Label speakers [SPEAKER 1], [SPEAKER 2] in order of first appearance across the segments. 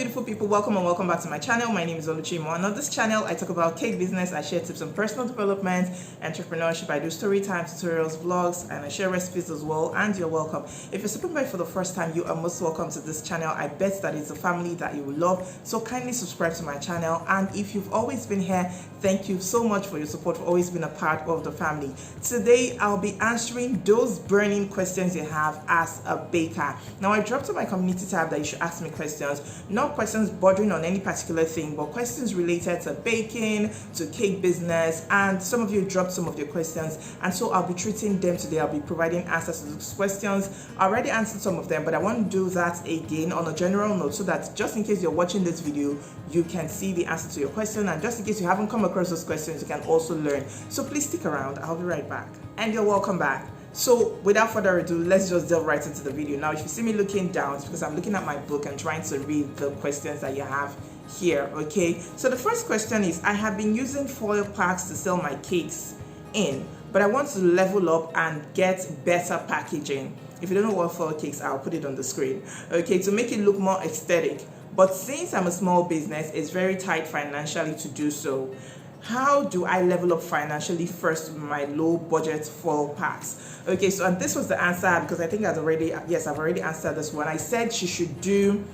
[SPEAKER 1] beautiful people, welcome and welcome back to my channel. My name is Oluchiimoh, and on this channel I talk about cake business. I share tips on personal development, entrepreneurship. I do story time, tutorials, vlogs, and I share recipes as well. And you're welcome. If you're stopping by for the first time, you are most welcome to this channel. I bet that it's a family that you will love, so kindly subscribe to my channel. And if you've always been here, thank you so much for your support, for always being a part of the family. Today I'll be answering those burning questions you have as a baker. Now I dropped on my community tab that you should ask me questions, not questions bordering on any particular thing, but questions related to baking, to cake business, and some of you dropped some of your questions, and so I'll be treating them today. I'll be providing answers to those questions. I already answered some of them, but I want to do that again on a general note, so that just in case you're watching this video, you can see the answer to your question, and just in case you haven't come across those questions, you can also learn. So please stick around. I'll be right back. And you're welcome back. So without further ado, let's just delve right into the video. Now if you see me looking down, it's because I'm looking at my book and trying to read the questions that you have here. Okay, so the first question is, I have been using foil packs to sell my cakes in, but I want to level up and get better packaging. If you don't know what foil cakes are, I'll put it on the screen, okay, to make it look more aesthetic. But since I'm a small business, it's very tight financially to do so. How do I level up financially first with my low budget foil packs? Okay, so and this was the answer, because I think I've already answered this one. I said she should do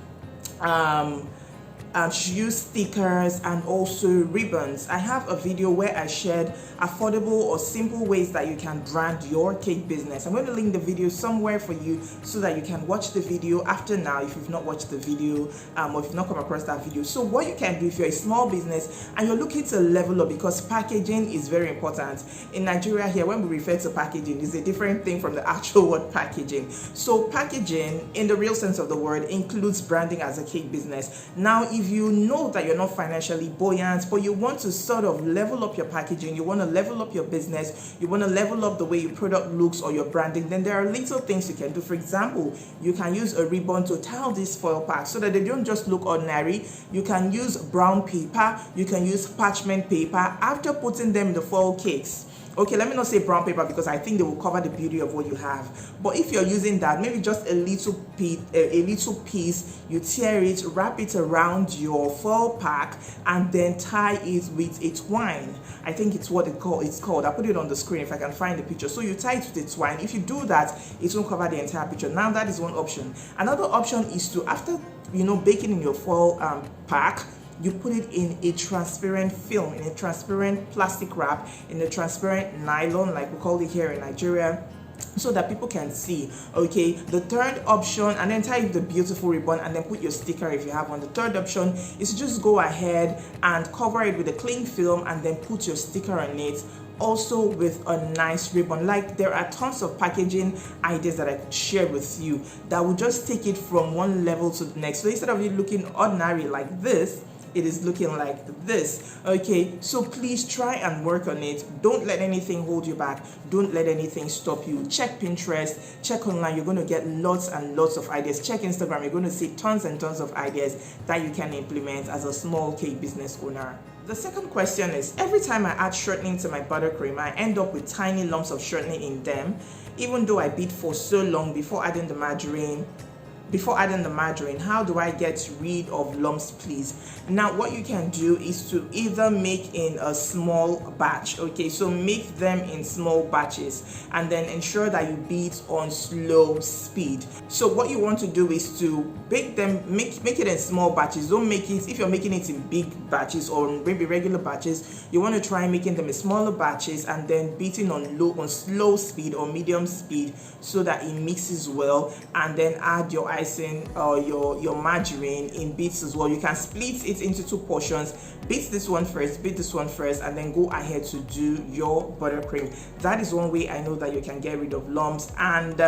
[SPEAKER 1] she used stickers and also ribbons. I have a video where I shared affordable or simple ways that you can brand your cake business. I'm going to link the video somewhere for you so that you can watch the video after now if you've not watched the video, or if you've not come across that video. So what you can do if you're a small business and you're looking to level up, because packaging is very important. In Nigeria here, when we refer to packaging, it's a different thing from the actual word packaging. So packaging in the real sense of the word includes branding as a cake business. Now if you know that you're not financially buoyant, but you want to sort of level up your packaging, you want to level up your business, you want to level up the way your product looks or your branding, then there are little things you can do. For example, you can use a ribbon to tile these foil packs so that they don't just look ordinary. You can use brown paper, you can use parchment paper after putting them in the foil cakes. Okay, let me not say brown paper because I think they will cover the beauty of what you have. But if you're using that, maybe just a little piece, you tear it, wrap it around your foil pack, and then tie it with a twine. I think it's what it's called. I'll put it on the screen if I can find the picture. So you tie it with a twine. If you do that, it won't cover the entire picture. Now that is one option. Another option is to, after baking in your foil pack, you put it in a transparent film, in a transparent plastic wrap, in a transparent nylon, like we call it here in Nigeria, so that people can see. Okay, the third option, and then tie the beautiful ribbon and then put your sticker if you have one. The third option is to just go ahead and cover it with a cling film and then put your sticker on it, also with a nice ribbon. Like, there are tons of packaging ideas that I could share with you that will just take it from one level to the next. So instead of it looking ordinary like this, it is looking like this. Okay, so please try and work on it. Don't let anything hold you back. Don't let anything stop you. Check Pinterest, check online. You're going to get lots and lots of ideas. Check Instagram. You're going to see tons and tons of ideas that you can implement as a small cake business owner. The second question is, every time I add shortening to my buttercream, I end up with tiny lumps of shortening in them, even though I beat for so long before adding the margarine. How do I get rid of lumps, please? Now what you can do is to either make in a small batch. Okay, so make them in small batches and then ensure that you beat on slow speed. So what you want to do is to bake them, make it in small batches. Don't make it, if you're making it in big batches or maybe regular batches, you want to try making them in smaller batches and then beating on slow speed or medium speed so that it mixes well, and then add your icing or your margarine in bits as well. You can split it into two portions. Beat this one first, and then go ahead to do your buttercream. That is one way I know that you can get rid of lumps. And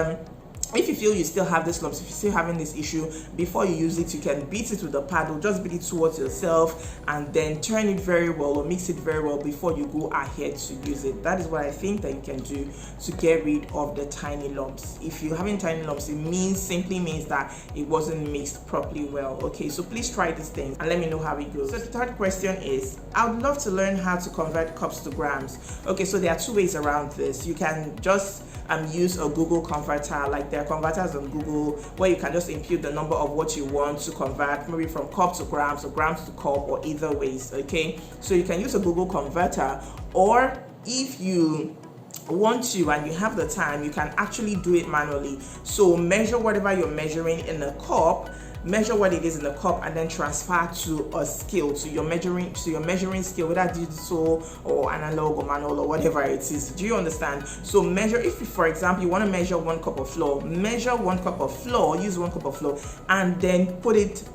[SPEAKER 1] if you feel you still have this lumps, if you're still having this issue, before you use it, you can beat it with a paddle. Just beat it towards yourself and then turn it very well or mix it very well before you go ahead to use it. That is what I think that you can do to get rid of the tiny lumps. If you're having tiny lumps, it simply means that it wasn't mixed properly well. Okay, so please try this thing and let me know how it goes. So the third question is, I would love to learn how to convert cups to grams. Okay, so there are two ways around this. You can just use a Google converter. Like there are converters on Google where you can just input the number of what you want to convert, maybe from cup to grams or grams to cup, or either ways. Okay, so you can use a Google converter, or if you want to and you have the time, you can actually do it manually. So measure whatever you're measuring in a cup, measure what it is in the cup, and then transfer to a scale, to your measuring scale, whether digital or analog or manual or whatever it is. Do you understand? So measure, if for example you want to measure 1 cup of flour, measure 1 cup of flour, use 1 cup of flour, and then put it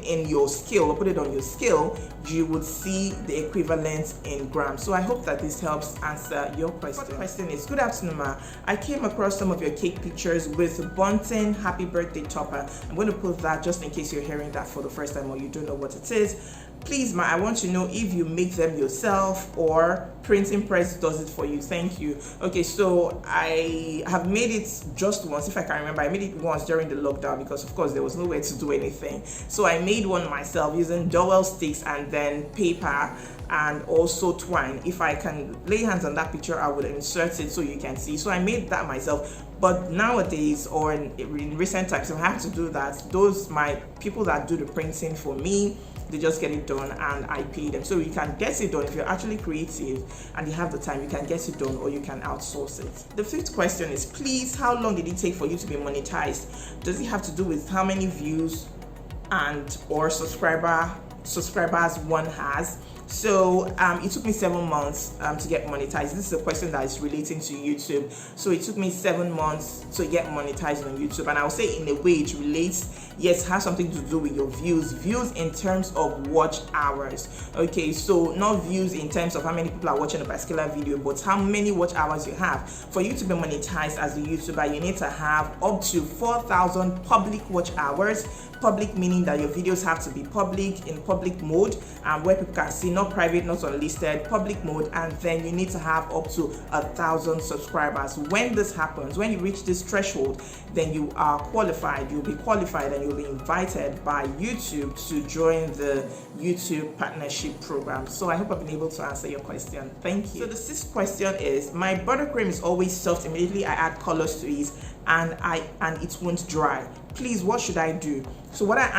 [SPEAKER 1] in your scale, or put it on your scale. You would see the equivalent in grams. So I hope that this helps answer your question. The question is, good afternoon, ma. I came across some of your cake pictures with bunting happy birthday topper. I'm going to put that just in case you're hearing that for the first time or you don't know what it is. Please, ma, I want to know if you make them yourself or printing press does it for you. Thank you. Okay, so I have made it just once, if I can remember. I made it once during the lockdown because of course there was nowhere to do anything. So I made one myself using dowel sticks and then paper and also twine. If I can lay hands on that picture, I will insert it so you can see. So I made that myself. But nowadays, or in recent times, if I have to do that, my people that do the printing for me, they just get it done and I pay them. So you can get it done if you're actually creative and you have the time. You can get it done, or you can outsource it. The 5th question is, please, how long did it take for you to be monetized? Does it have to do with how many views and or subscribers one has? So it took me 7 months to get monetized. This is a question that is relating to YouTube. So it took me 7 months to get monetized on YouTube, and I would say in a way it relates, yes, has something to do with your views in terms of watch hours. Okay, so not views in terms of how many people are watching a particular video, but how many watch hours you have. For you to be monetized as a YouTuber, you need to have up to 4,000 public watch hours. Public meaning that your videos have to be public, in public mode, where people can see, not private, not unlisted, public mode. And then you need to have up to 1,000 subscribers. When this happens, when you reach this threshold, then you are qualified. You'll be qualified and you'll be invited by YouTube to join the YouTube partnership program. So I hope I've been able to answer your question. Thank you. So the 6th question is, my buttercream is always soft immediately I add colors to it, and it won't dry. Please, what should I do? So what I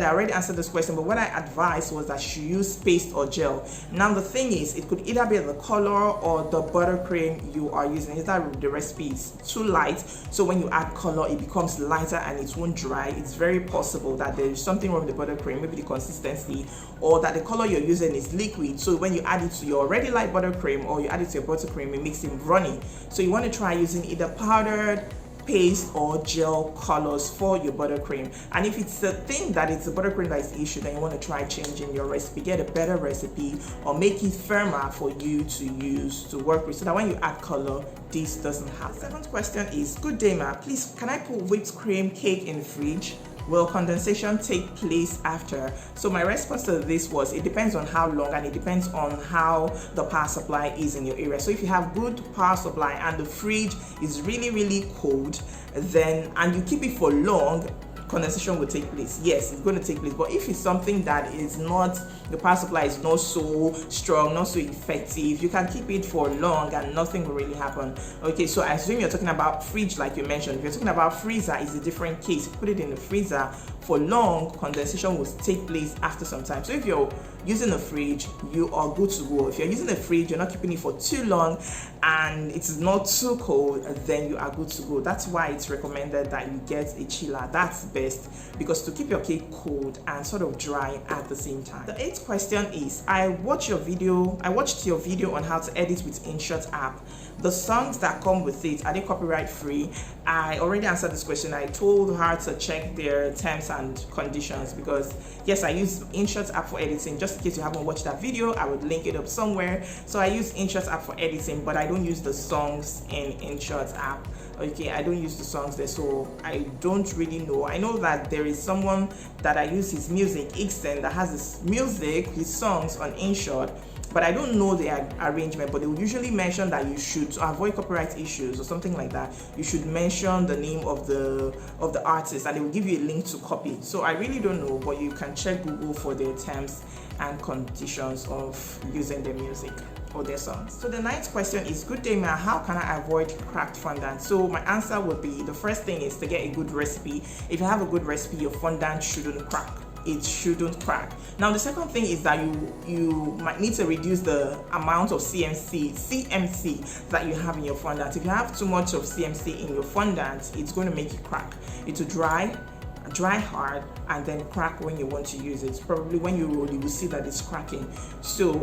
[SPEAKER 1] already answered this question, but what I advised was that you use paste or gel. Now the thing is, it could either be the color or the buttercream you are using. Is that the recipe is too light, so when you add color it becomes lighter and it won't dry. It's very possible that there is something wrong with the buttercream, maybe the consistency, or that the color you're using is liquid. So when you add it to your already light buttercream, or you add it to your buttercream, it makes it runny. So you want to try using either powdered, paste, or gel colors for your buttercream. And if it's a thing that it's a buttercream that is the issue, then you want to try changing your recipe, get a better recipe, or make it firmer for you to use to work with, so that when you add color, this doesn't happen. The 7th question is, good day, ma, please, can I put whipped cream cake in the fridge? Will condensation take place after? So my response to this was, it depends on how long, and it depends on how the power supply is in your area. So if you have good power supply and the fridge is really, really cold, then, and you keep it for long, condensation will take place. Yes, it's going to take place. But if it's something that is not, the power supply is not so strong, not so effective, you can keep it for long and nothing will really happen. Okay, so I assume you're talking about fridge, like you mentioned. If you're talking about freezer, it's a different case. Put it in the freezer for long, condensation will take place after some time. So if you're using a fridge, you are good to go. If you're using a fridge, you're not keeping it for too long and it's not too cold, then you are good to go. That's why it's recommended that you get a chiller. That's best, because to keep your cake cold and sort of dry at the same time. The 8th question is, I watched your video on how to edit with InShot app. The songs that come with it, are they copyright free? I already answered this question. I told her to check their terms and conditions, because yes, I use InShot app for editing. Just in case you haven't watched that video, I would link it up somewhere. So I use InShot app for editing, but I don't use the songs in InShot app. Okay, I don't use the songs there, so I don't really know. I know that there is someone that I use his music, Ikson, that has his music, his songs on InShot, but I don't know the arrangement. But they will usually mention that you should, to avoid copyright issues or something like that, you should mention the name of the artist, and they will give you a link to copy. So I really don't know, but you can check Google for their terms and conditions of using their music or their songs. So the ninth question is, good day, ma, how can I avoid cracked fondant? So my answer would be, the first thing is to get a good recipe. If you have a good recipe, your fondant shouldn't crack. It shouldn't crack. Now the second thing is that you might need to reduce the amount of CMC that you have in your fondant. If you have too much of CMC in your fondant, it's going to make it crack. It will dry hard and then crack when you want to use it. Probably when you roll, you will see that it's cracking. So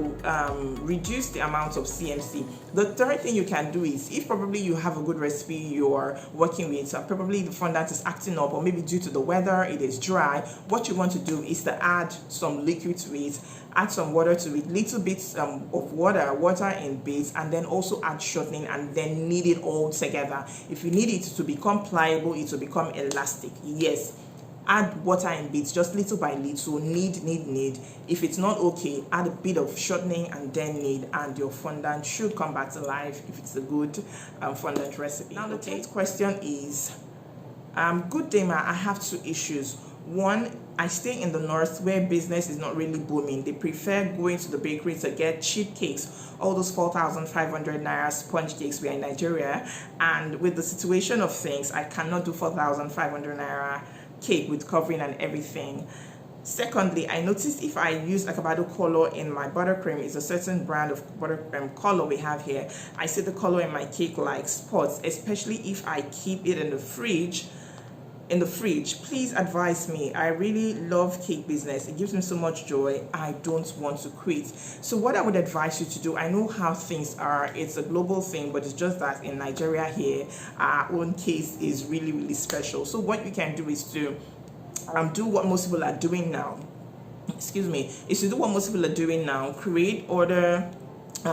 [SPEAKER 1] reduce the amount of CMC. The third thing you can do is, if probably you have a good recipe you're working with, probably the fondant is acting up, or maybe due to the weather it is dry, what you want to do is to add some liquid to it, add some water to it, little bits of water in bits, and then also add shortening, and then knead it all together. If you need it to become pliable, it will become elastic, yes, add water in bits, just little by little, knead. If it's not okay, add a bit of shortening and then knead, and your fondant should come back to life if it's a good fondant recipe. Now the 10th question is, good day, ma, I have two issues. One, I stay in the north where business is not really booming. They prefer going to the bakery to get cheap cakes, all those 4,500 naira sponge cakes. We are in Nigeria, and with the situation of things, I cannot do 4,500 naira cake with covering and everything. Secondly, I noticed if I use acabado color in my buttercream, it's a certain brand of buttercream color we have here, I see the color in my cake like spots, especially if I keep it in the fridge. Please advise me. I really love cake business. It gives me so much joy. I don't want to quit. So what I would advise you to do, I know how things are, it's a global thing, but it's just that in Nigeria here, our own case is really, really special. So what you can do is to do what most people are doing now. Create order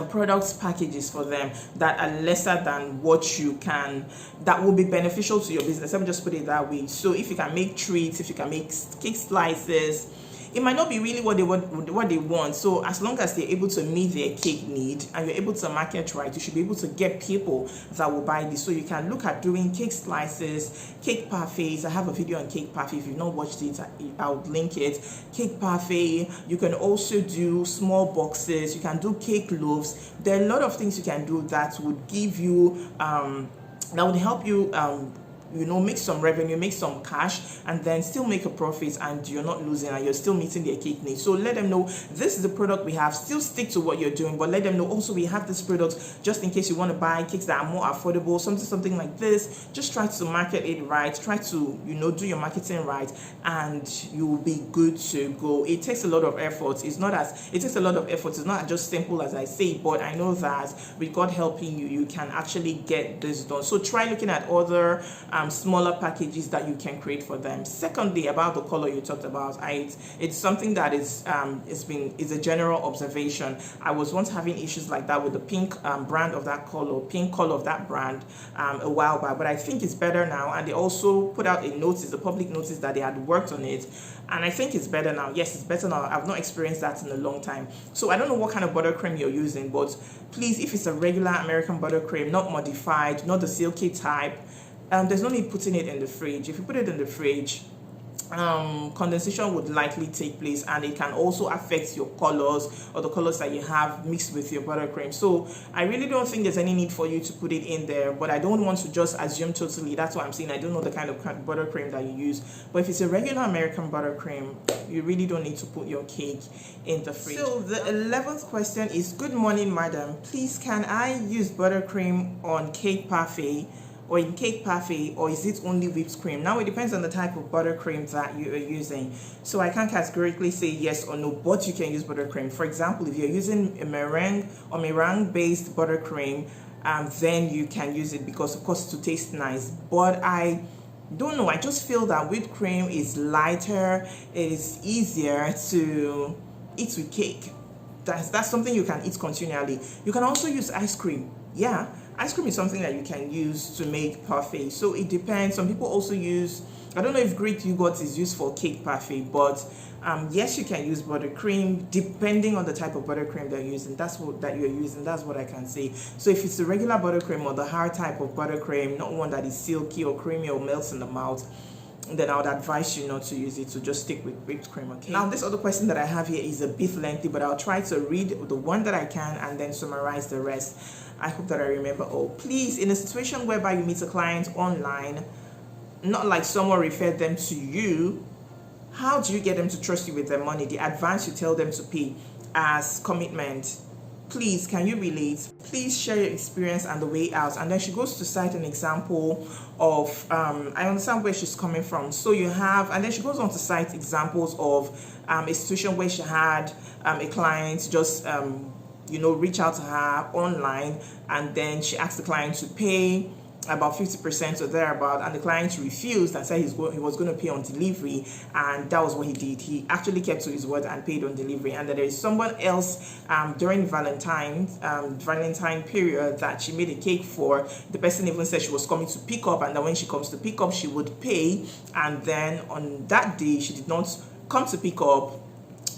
[SPEAKER 1] products packages for them that are lesser than what you can, that will be beneficial to your business. Let me just put it that way. So if you can make treats, if you can make cake slices, it might not be really what they want. So as long as they're able to meet their cake need and you're able to market right, you should be able to get people that will buy this. So you can look at doing cake slices, cake parfaits. I have a video on cake parfait. If you've not watched it, I'll link it. Cake parfait. You can also do small boxes. You can do cake loaves. There are a lot of things you can do that would give you that would help you make some revenue, make some cash, and then still make a profit, and you're not losing and you're still meeting their cake needs. So let them know this is the product we have. Still stick to what you're doing, but let them know also we have this product just in case you want to buy cakes that are more affordable, something like this. Just try to market it right, try to do your marketing right, and you will be good to go. It takes a lot of effort. It's not just simple as I say, but I know that with God helping you, you can actually get this done. So try looking at other smaller packages that you can create for them. Secondly, about the color you talked about, it's something that is a general observation. I was once having issues like that with the pink brand of that color, pink color of that brand a while back, but I think it's better now, and they also put out a public notice that they had worked on it, and I think it's better now. Yes, it's better now. I've not experienced that in a long time. So I don't know what kind of buttercream you're using, but please, if it's a regular American buttercream, not modified, not the silky type, there's no need putting it in the fridge. If you put it in the fridge, condensation would likely take place, and it can also affect your colors or the colors that you have mixed with your buttercream. So I really don't think there's any need for you to put it in there, but I don't want to just assume totally. That's what I'm saying. I don't know the kind of buttercream that you use, but if it's a regular American buttercream, you really don't need to put your cake in the fridge. So the 11th question is, good morning, madam, please can I use buttercream on cake parfait or in cake parfait, or is it only whipped cream? Now it depends on the type of buttercream that you are using. So I can't categorically say yes or no, but you can use buttercream. For example, if you're using a meringue based buttercream, then you can use it because of course to taste nice. But I don't know, I just feel that whipped cream is lighter, it is easier to eat with cake. That's something you can eat continually. You can also use ice cream. Yeah, ice cream is something that you can use to make parfait. So it depends. Some people also use I don't know if Greek yogurt is used for cake parfait, but yes, you can use buttercream depending on the type of buttercream that you're using. That's what I can say. So if it's the regular buttercream or the hard type of buttercream, not one that is silky or creamy or melts in the mouth, then I would advise you not to use it, to just stick with whipped cream. Okay, now this other question that I have here is a bit lengthy, but I'll try to read the one that I can and then summarize the rest. I hope that I remember all. Please, in a situation whereby you meet a client online, not like someone referred them to you, how do you get them to trust you with their money? The advance you tell them to pay as commitment. Please, can you relate? Please share your experience and the way out. And then she goes to cite an example of, I understand where she's coming from. So you have, and then she goes on to cite examples of a situation where she had a client just, reach out to her online, and then she asked the client to pay about 50% or thereabout, and the client refused and said he was going to pay on delivery, and that was what he did. He actually kept to his word and paid on delivery. And then there is someone else during Valentine period that she made a cake for. The person even said she was coming to pick up, and then when she comes to pick up, she would pay, and then on that day she did not come to pick up.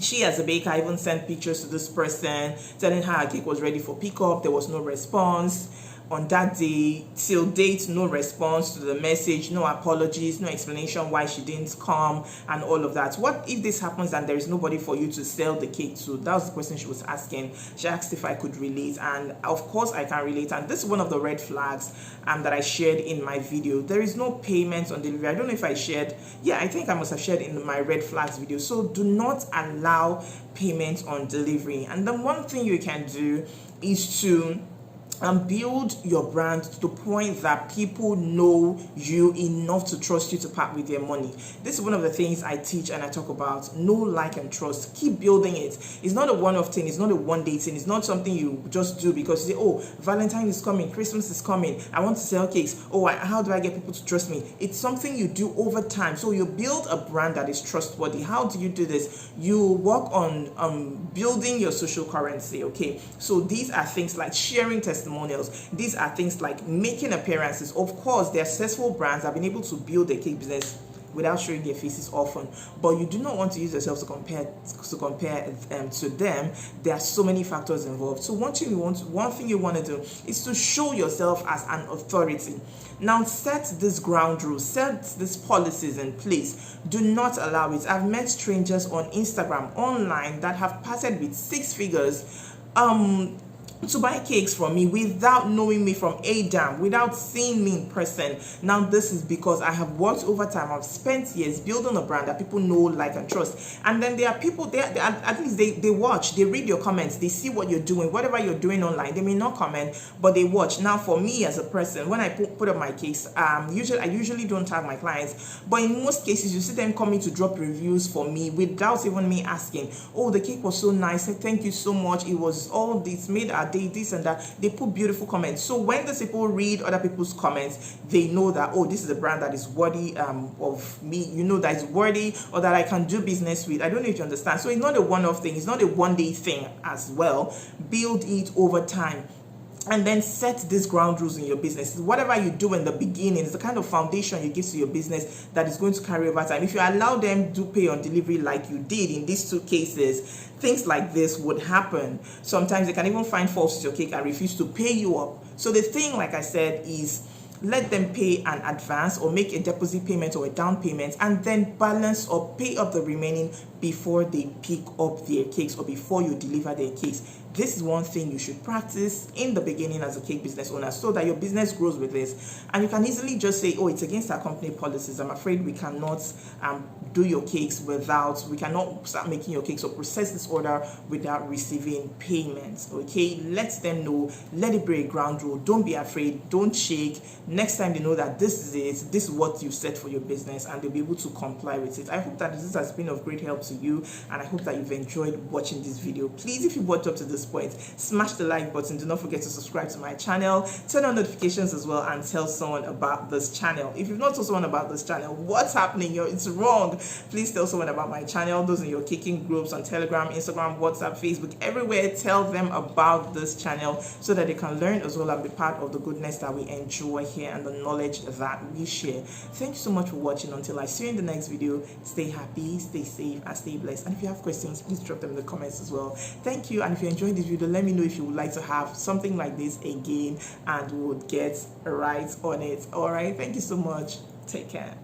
[SPEAKER 1] She, as a baker, even sent pictures to this person telling her cake was ready for pickup. There was no response on that day. Till date, no response to the message, no apologies, no explanation why she didn't come, and all of that. What if this happens and there is nobody for you to sell the cake to? That was the question she was asking. She asked if I could relate, and of course I can relate. And this is one of the red flags that I shared in my video. There is no payment on delivery. I don't know if I shared. Yeah, I think I must have shared in my red flags video. So do not allow payment on delivery. And then one thing you can do is to build your brand to the point that people know you enough to trust you to part with their money. This is one of the things I teach and I talk about. Know, like, and trust. Keep building it. It's not a one-off thing. It's not a one-day thing. It's not something you just do because you say, oh, Valentine is coming, Christmas is coming, I want to sell cakes. Oh, how do I get people to trust me? It's something you do over time. So you build a brand that is trustworthy. How do you do this? You work on building your social currency. Okay, so these are things like sharing testimonials. These are things like making appearances. Of course, there are successful brands that have been able to build a cake business without showing their faces often, but you do not want to use yourself to compare to them. There are so many factors involved. So one thing you want to do is to show yourself as an authority. Now set this ground rules, set these policies in place. Do not allow it. I've met strangers on Instagram online that have parted with 6 figures to buy cakes from me without knowing me from Adam, without seeing me in person. Now this is because I have worked over time. I've spent years building a brand that people know, like, and trust. And then there are people there, at least they watch, they read your comments, they see what you're doing, whatever you're doing online. They may not comment, but they watch. Now for me as a person, when I put up my cakes, I usually don't tag my clients, but in most cases you see them coming to drop reviews for me without even me asking. Oh, the cake was so nice, thank you so much, it was all this made our day, this and that. They put beautiful comments. So when these people read other people's comments, they know that, oh, this is a brand that is worthy of me, that is worthy, or that I can do business with. I don't know if you understand. So it's not a one-off thing. It's not a one-day thing as well. Build it over time. And then set these ground rules in your business. Whatever you do in the beginning is the kind of foundation you give to your business that is going to carry over time. If you allow them to pay on delivery like you did in these 2 cases, things like this would happen. Sometimes they can even find faults with your cake and refuse to pay you up. So the thing, like I said, is let them pay an advance or make a deposit payment or a down payment, and then balance or pay up the remaining before they pick up their cakes or before you deliver their cakes. This is one thing you should practice in the beginning as a cake business owner so that your business grows with this. And you can easily just say, oh, it's against our company policies. I'm afraid we cannot do your cakes we cannot start making your cakes or process this order without receiving payments. Okay, let them know, let it be a ground rule. Don't be afraid, don't shake. Next time they know that this is it, this is what you set for your business, and they'll be able to comply with it. I hope that this has been of great help to you, and I hope that you've enjoyed watching this video. Please, if you watched up to this this point, smash the like button. Do not forget to subscribe to my channel, turn on notifications as well, and tell someone about this channel. If you've not told someone about this channel, what's happening? It's wrong. Please tell someone about my channel, those in your kicking groups on Telegram, Instagram, WhatsApp, Facebook, everywhere. Tell them about this channel so that they can learn as well and be part of the goodness that we enjoy here and the knowledge that we share. Thank you so much for watching. Until I see you in the next video, stay happy, stay safe, and stay blessed. And if you have questions, please drop them in the comments as well. Thank you. And if you enjoyed this video, let me know if you would like to have something like this again, and we would get right on it. All right, thank you so much. Take care.